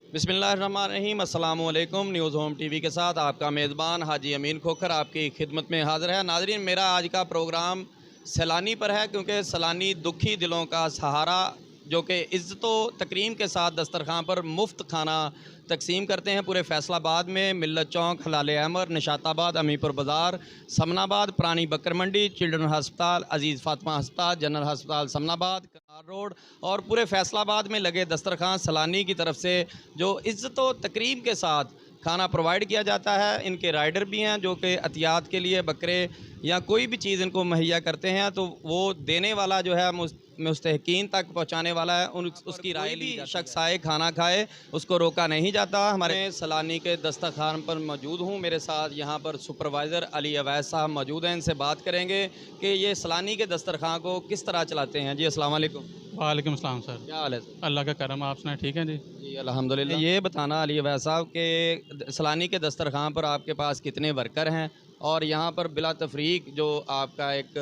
बिस्मिल्लाहिर्रहमानिर्रहीम, अस्सलाम वालेकुम। न्यूज़ होम टीवी के साथ आपका मेज़बान हाजी अमीन खोखर आपकी खिदमत में हाज़िर है। नाज़रीन, मेरा आज का प्रोग्राम सैलानी पर है, क्योंकि सैलानी दुखी दिलों का सहारा जो कि इज़्ज़तो तकरीम के साथ दस्तरखान पर मुफ्त खाना तकसीम करते हैं। पूरे फैसलाबाद में मिल्लत चौक, हलाल अहमर, निशाताबाद, अमीपुर बाज़ार, समनाबाद, पुरानी बकर मंडी, चिल्ड्रन हस्पताल, अजीज़ फ़ातिमा हस्पताल, जनरल हस्पताल समनाबाद, कनार रोड और पूरे फैसलाबाद में लगे दस्तरखान सैलानी की तरफ से जो इज़्ज़त व तकरीम के साथ खाना प्रोवाइड किया जाता है। इनके राइडर भी हैं जो कि एहतियात के लिए बकरे या कोई भी चीज़ इनको मुहैया करते हैं, तो वो देने वाला जो है मुस्तहकीन तक पहुंचाने वाला है। उसकी राय ली शख्स आए खाना खाए, उसको रोका नहीं जाता। हमारे सैलानी के दस्तरखान पर मौजूद हूँ, मेरे साथ यहाँ पर सुपरवाइज़र अली अवैस साहब मौजूद हैं। इनसे बात करेंगे कि ये सैलानी के दस्तरखान को किस तरह चलाते हैं। जी अस्सलाम वालेकुम। वालेकुम अस्सलाम सर। क्या हाल है सर? अल्लाह का करम, आप सुनाएं, ठीक हैं जी? जी अल्हम्दुलिल्लाह। ये बताना अली अवैस साहब के सैलानी के दस्तरखान पर आपके पास कितने वर्कर हैं, और यहाँ पर बिला तफरीक जो आपका एक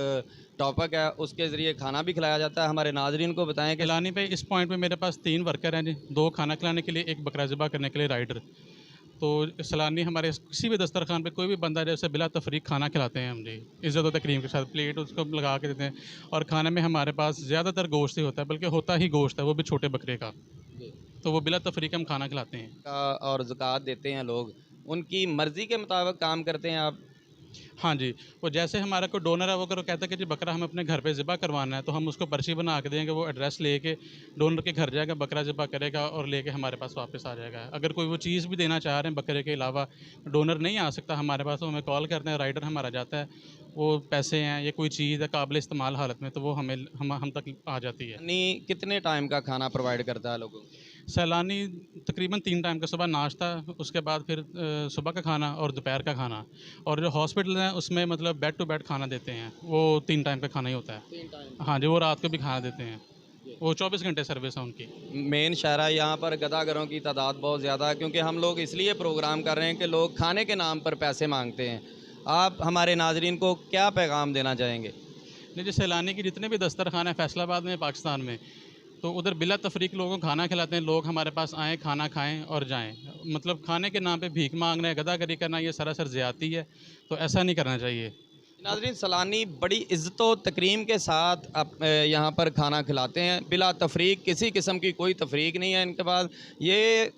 टॉपिक है उसके ज़रिए खाना भी खिलाया जाता है। हमारे नाजरीन को बताएं कि खिलानी पे इस पॉइंट पे मेरे पास 3 वर्कर हैं जी, 2 खाना खिलाने के लिए, 1 बकरा ज़िबा करने के लिए राइडर। तो सैलानी हमारे किसी भी दस्तरखान पे कोई भी बंदा जैसे बिला तफरीक खाना खिलाते हैं हम जी, इज़्ज़त और तकरीम के साथ प्लेट उसको लगा के देते हैं। और खाने में हमारे पास ज़्यादातर गोश्त ही होता है, बल्कि होता ही गोश्त है, वो भी छोटे बकरे का। तो वो बिला तफरीक हम खाना खिलाते हैं। का और ज़कात देते हैं लोग, उनकी मर्ज़ी के मुताबिक काम करते हैं आप? हाँ जी, वो जैसे हमारा कोई डोनर है, वो अगर वो कहता है कि जी बकरा हमें अपने घर पे ज़िबा करवाना है, तो हम उसको पर्ची बना के देंगे, वो एड्रेस लेके डोनर के घर जाएगा, बकरा ज़िबा करेगा और लेके हमारे पास वापस आ जाएगा। अगर कोई वो चीज़ भी देना चाह रहे हैं बकरे के अलावा, डोनर नहीं आ सकता हमारे पास, तो हमें कॉल करते हैं, राइडर हमारा जाता है, वो पैसे हैं या कोई चीज़ है काबिल इस्तेमाल हालत में, तो वो हम तक आ जाती है। यानी कितने टाइम का खाना प्रोवाइड करता है लोगों को? सैलानी तकरीबन 3 टाइम का, सुबह नाश्ता, उसके बाद फिर सुबह का खाना और दोपहर का खाना। और जो हॉस्पिटल हैं उसमें मतलब बेड टू बेड खाना देते हैं, वो 3 टाइम का खाना ही होता है। 3 टाइम। हाँ जी, वो रात को भी खाना देते हैं, वो 24 घंटे सर्विस है उनकी। मेन शायरा यहाँ पर गदागरों की तादाद बहुत ज़्यादा है, क्योंकि हम लोग इसलिए प्रोग्राम कर रहे हैं कि लोग खाने के नाम पर पैसे मांगते हैं। आप हमारे नाजरीन को क्या पैगाम देना चाहेंगे? नहीं जी, सैलानी की जितने भी दस्तरखान है फैसलाबाद में, पाकिस्तान में, तो उधर बिला तफरीक लोगों को खाना खिलाते हैं। लोग हमारे पास आएँ, खाना खाएँ और जाएँ। मतलब खाने के नाम पे भीख मांगना है, गदागरी करना, ये सरासर ज़्यादती है, तो ऐसा नहीं करना चाहिए। नाजरीन, सैलानी बड़ी इज़्ज़त व तकरीम के साथ यहाँ पर खाना खिलाते हैं, बिला तफरीक, किसी किस्म की कोई तफरीक नहीं है इनके पास। ये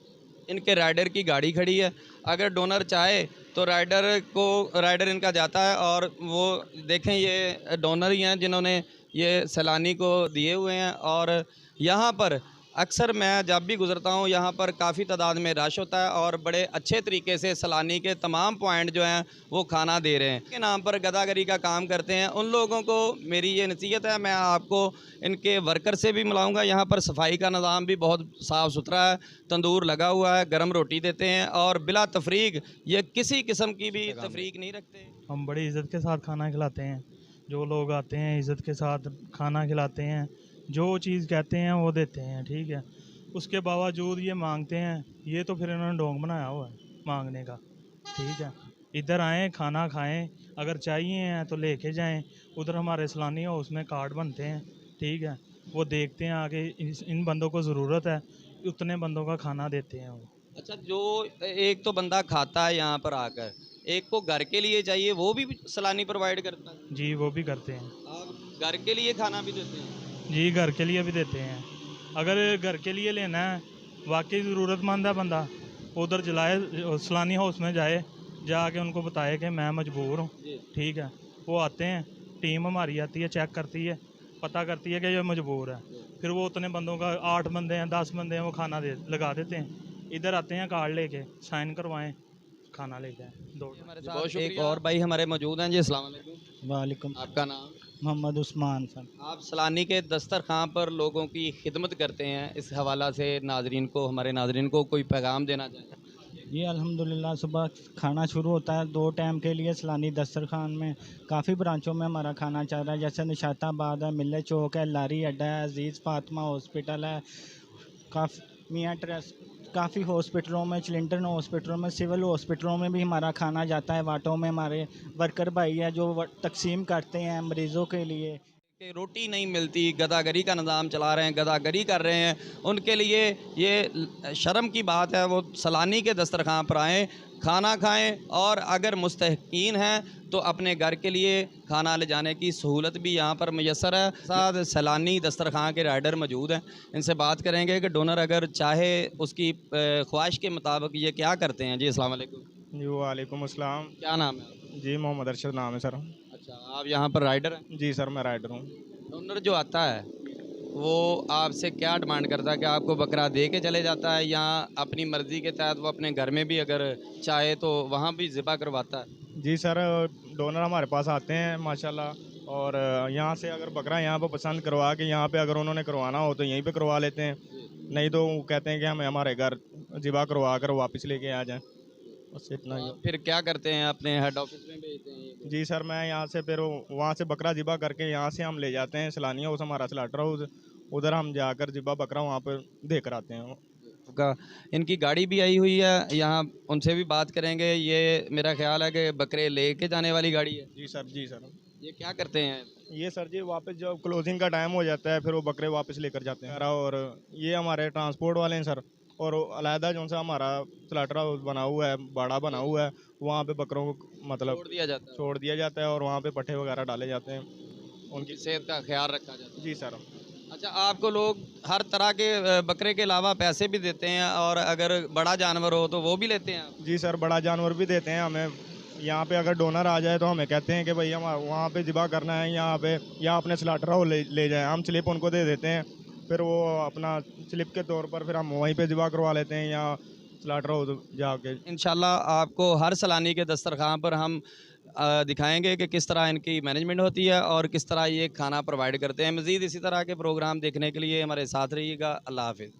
इनके राइडर की गाड़ी खड़ी है, अगर डोनर चाहे तो राइडर इनका जाता है, और वो देखें ये डोनर ही हैं जिन्होंने ये सैलानी को दिए हुए हैं। और यहाँ पर अक्सर मैं जब भी गुज़रता हूँ, यहाँ पर काफ़ी तादाद में रश होता है, और बड़े अच्छे तरीके से सैलानी के तमाम पॉइंट जो हैं वो खाना दे रहे हैं। के नाम पर गदागरी का काम करते हैं उन लोगों को मेरी ये नसीहत है। मैं आपको इनके वर्कर से भी मिलाऊंगा। यहाँ पर सफाई का निज़ाम भी बहुत साफ़ सुथरा है, तंदूर लगा हुआ है, गर्म रोटी देते हैं, और बिला तफरीक ये किसी किस्म की भी तफरीक नहीं रखते। हम बड़ी इज़्ज़त के साथ खाना खिलाते हैं। जो लोग आते हैं इज़्ज़त के साथ खाना खिलाते हैं, जो चीज़ कहते हैं वो देते हैं, ठीक है। उसके बावजूद ये मांगते हैं, ये तो फिर इन्होंने ढोंग बनाया हुआ है मांगने का, ठीक है। इधर आएँ, खाना खाएं, अगर चाहिए हैं तो लेके जाएं। उधर हमारे सैलानी हाउस में कार्ड बनते हैं, ठीक है। वो देखते हैं आगे इन बंदों को ज़रूरत है, उतने बंदों का खाना देते हैं वो। अच्छा, जो एक तो बंदा खाता है यहाँ पर आकर, एक को घर के लिए चाहिए, वो भी सैलानी प्रोवाइड करता है? जी, वो भी करते हैं। आप घर के लिए खाना भी देते हैं? जी, घर के लिए भी देते हैं। अगर घर के लिए लेना है, वाकई ज़रूरतमंद है बंदा, उधर जलाए सैलानी हाउस में जाए, जाके उनको बताए कि मैं मजबूर हूँ, जी। ठीक है। वो आते हैं, टीम हमारी आती है, चेक करती है, पता करती है कि ये मजबूर है। फिर वो उतने बंदों का 8 बंदे हैं, 10 बंदे हैं, वो खाना दे लगा देते हैं। इधर आते हैं कार्ड लेके, साइन करवाएं, खाना लेके आएँ। दो हमारे साथ एक और भाई हमारे मौजूद हैं। जी अस्सलाम वालेकुम। वालेकुम। आपका नाम? मोहम्मद उस्मान सर। आप सैलानी के दस्तरखान पर लोगों की खिदमत करते हैं, इस हवाला से हमारे नाजरीन को कोई पैगाम देना चाहें? ये अल्हम्दुलिल्लाह सुबह खाना शुरू होता है 2 टाइम के लिए सैलानी दस्तरखान में। काफ़ी ब्रांचों में हमारा खाना चल रहा है, जैसे निशाताबाद है, मिल्लत चौक है, लारी अड्डा है, अजीज़ फ़ातिमा हॉस्पिटल है, मियाँ ट्रस्ट, काफ़ी हॉस्पिटलों में, चिल्ड्रन हॉस्पिटलों में, सिविल हॉस्पिटलों में भी हमारा खाना जाता है। वार्डों में हमारे वर्कर भाई है जो तकसीम करते हैं मरीज़ों के लिए। कि रोटी नहीं मिलती, गदागरी का निज़ाम चला रहे हैं, गदागरी कर रहे हैं, उनके लिए ये शर्म की बात है। वो सलानी के दस्तरखान पर आएँ, खाना खाएं, और अगर मुस्तहिकीन हैं तो अपने घर के लिए खाना ले जाने की सहूलत भी यहाँ पर मैसर है। साथ सलानी दस्तरखान के राइडर मौजूद हैं, इनसे बात करेंगे कि डोनर अगर चाहे उसकी ख्वाहिश के मुताबिक ये क्या करते हैं। जी अस्सलाम वालेकुम। जी वालेकुम अस्सलाम। क्या नाम है आपका? जी मोहम्मद अरशद नाम है सर। अच्छा, आप यहाँ पर राइडर हैं? जी सर मैं राइडर हूँ। डोनर जो आता है वो आपसे क्या डिमांड करता है कि आपको बकरा दे के चले जाता है, या अपनी मर्ज़ी के तहत वो अपने घर में भी अगर चाहे तो वहाँ भी ज़िबा करवाता है? जी सर डोनर हमारे पास आते हैं माशाल्लाह, और यहाँ से अगर बकरा यहाँ पे पसंद करवा के यहाँ पे अगर उन्होंने करवाना हो तो यहीं पे करवा लेते हैं, नहीं तो वो कहते हैं कि हमें हमारे घर ज़िबा करवा कर वापस लेके आ जाएं। बस इतना ही। फिर क्या करते हैं, अपने हेड ऑफिस में भेजते हैं ये? जी सर मैं यहाँ से फिर वहाँ से बकरा ज़िबा करके यहाँ से हम ले जाते हैं सलानी हाउस, हमारा स्लाटर हाउस, उधर हम जाकर ज़िबा बकरा वहाँ पर दे कर आते हैं। का इनकी गाड़ी भी आई हुई है यहाँ, उनसे भी बात करेंगे। ये मेरा ख्याल है कि बकरे लेके जाने वाली गाड़ी है। जी सर। जी सर। ये क्या करते हैं? ये सर जी वापस जब क्लोजिंग का टाइम हो जाता है फिर वो बकरे वापस लेकर जाते हैं। और ये हमारे ट्रांसपोर्ट वाले हैं सर, और अलहदा जो सा हमारा स्लाटर हाउस बना हुआ है, बाड़ा बना हुआ है, वहाँ पे बकरों को मतलब छोड़ दिया जाता है और वहाँ पे पट्ठे वगैरह डाले जाते हैं, उनकी सेहत का ख्याल रखा जाता है। जी सर। अच्छा, आपको लोग हर तरह के बकरे के अलावा पैसे भी देते हैं, और अगर बड़ा जानवर हो तो वो भी लेते हैं? जी सर बड़ा जानवर भी देते हैं हमें। यहाँ पे अगर डोनर आ जाए तो हमें कहते हैं कि भाई हम वहाँ पे ज़िबा करना है, यहाँ पे या अपने स्लाटर हाउस ले जाएं, हम स्लिप उनको दे देते हैं, फिर वो अपना स्लिप के तौर पर फिर हम वहीं पे ज़िबा करवा लेते हैं या स्लाटर हाउस जाके। इंशाल्लाह आपको हर सलानी के दस्तरखान पर हम दिखाएंगे कि किस तरह इनकी मैनेजमेंट होती है और किस तरह ये खाना प्रोवाइड करते हैं। मज़ीद इसी तरह के प्रोग्राम देखने के लिए हमारे साथ रहिएगा। अल्लाह हाफ़िज़।